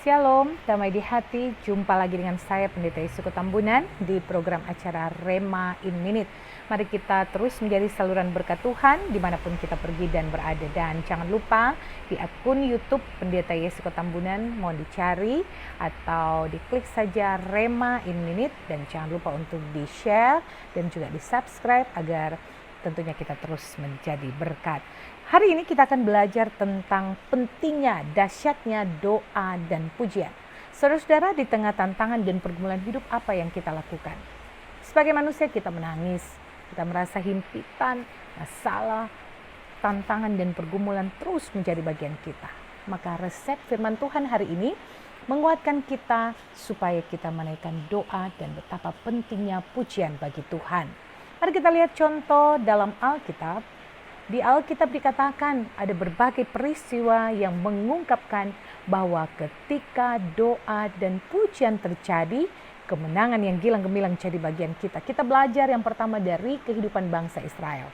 Shalom, damai di hati. Jumpa lagi dengan saya Pendeta Yesuko Tambunan di program acara Rema in Minute. Mari kita terus menjadi saluran berkat Tuhan dimanapun kita pergi dan berada. Dan jangan lupa di akun YouTube Pendeta Yesuko Tambunan mohon dicari atau diklik saja Rema in Minute. Dan jangan lupa untuk di-share dan juga di-subscribe agar tentunya kita terus menjadi berkat. Hari ini kita akan belajar tentang pentingnya, dahsyatnya doa dan pujian. Saudara-saudara, di tengah tantangan dan pergumulan hidup, apa yang kita lakukan? Sebagai manusia kita menangis, kita merasa himpitan, masalah, tantangan dan pergumulan terus menjadi bagian kita. Maka resep firman Tuhan hari ini menguatkan kita supaya kita menaikkan doa dan betapa pentingnya pujian bagi Tuhan. Mari kita lihat contoh dalam Alkitab. Di Alkitab dikatakan ada berbagai peristiwa yang mengungkapkan bahwa ketika doa dan pujian terjadi, kemenangan yang gilang gemilang jadi bagian kita. Kita belajar yang pertama dari kehidupan bangsa Israel.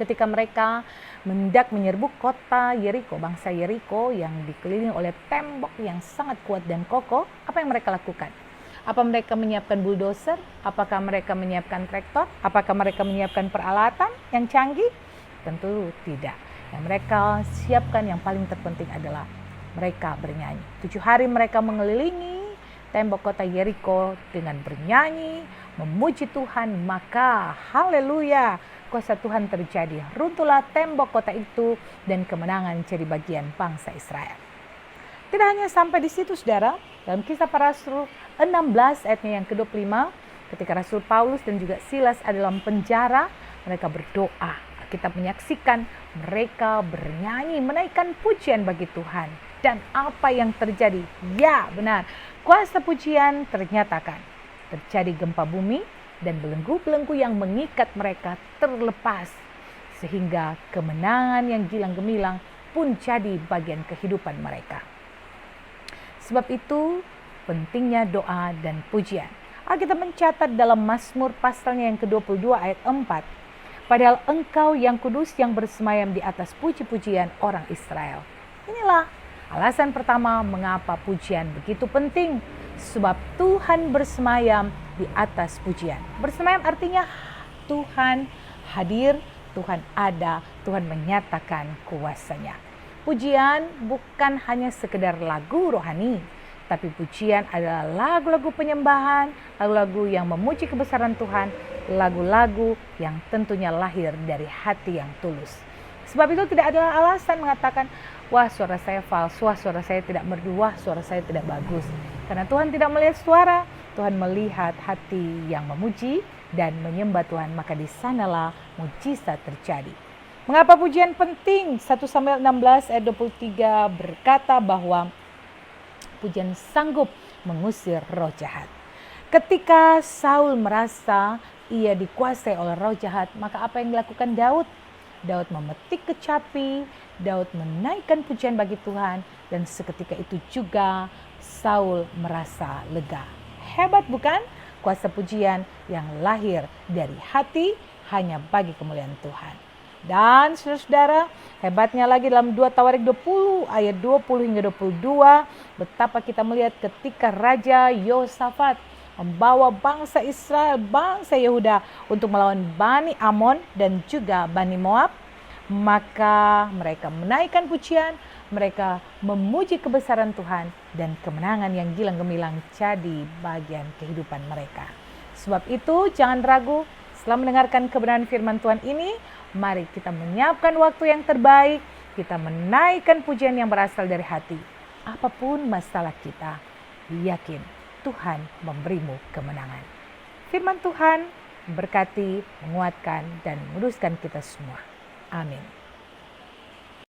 Ketika mereka hendak menyerbu kota Yeriko, bangsa Yeriko yang dikelilingi oleh tembok yang sangat kuat dan kokoh, apa yang mereka lakukan? Apa mereka menyiapkan bulldozer? Apakah mereka menyiapkan traktor? Apakah mereka menyiapkan peralatan yang canggih? Tentu tidak. Yang mereka siapkan yang paling terpenting adalah mereka bernyanyi. 7 hari mereka mengelilingi tembok kota Yeriko dengan bernyanyi, memuji Tuhan. Maka haleluya, kuasa Tuhan terjadi. Runtuhlah tembok kota itu dan kemenangan jadi bagian bangsa Israel. Tidak hanya sampai di situ saudara, dalam Kisah Para Rasul 16 ayatnya yang ke-25, ketika Rasul Paulus dan juga Silas ada dalam penjara, mereka berdoa. Kita menyaksikan mereka bernyanyi, menaikkan pujian bagi Tuhan. Dan apa yang terjadi? Ya benar, kuasa pujian ternyatakan. Terjadi gempa bumi dan belenggu-belenggu yang mengikat mereka terlepas. Sehingga kemenangan yang gilang gemilang pun jadi bagian kehidupan mereka. Sebab itu pentingnya doa dan pujian. Alkitab mencatat dalam Mazmur pasalnya yang ke-22 ayat 4. Padahal engkau yang kudus yang bersemayam di atas puji-pujian orang Israel. Inilah alasan pertama mengapa pujian begitu penting. Sebab Tuhan bersemayam di atas pujian. Bersemayam artinya Tuhan hadir, Tuhan ada, Tuhan menyatakan kuasanya. Pujian bukan hanya sekedar lagu rohani, tapi pujian adalah lagu-lagu penyembahan, lagu-lagu yang memuji kebesaran Tuhan, lagu-lagu yang tentunya lahir dari hati yang tulus. Sebab itu tidak ada alasan mengatakan, wah suara saya falsu, wah suara saya tidak merdu, wah suara saya tidak bagus. Karena Tuhan tidak melihat suara, Tuhan melihat hati yang memuji dan menyembah Tuhan, maka di sanalah mujizat terjadi. Mengapa pujian penting? 1 Samuel 16 ayat 23 berkata bahwa pujian sanggup mengusir roh jahat. Ketika Saul merasa ia dikuasai oleh roh jahat, maka apa yang dilakukan Daud? Daud memetik kecapi, Daud menaikkan pujian bagi Tuhan, dan seketika itu juga Saul merasa lega. Hebat bukan? Kuasa pujian yang lahir dari hati hanya bagi kemuliaan Tuhan. Dan saudara-saudara, hebatnya lagi dalam 2 Tawarik 20 ayat 20 hingga 22, betapa kita melihat ketika Raja Yosafat membawa bangsa Israel, bangsa Yehuda untuk melawan Bani Amon dan juga Bani Moab, maka mereka menaikkan pujian, mereka memuji kebesaran Tuhan, dan kemenangan yang gilang gemilang jadi bagian kehidupan mereka. Sebab itu jangan ragu, setelah mendengarkan kebenaran firman Tuhan ini, mari kita menyiapkan waktu yang terbaik, kita menaikkan pujian yang berasal dari hati. Apapun masalah kita, yakin Tuhan memberimu kemenangan. Firman Tuhan berkati, menguatkan, dan meluruskan kita semua. Amin.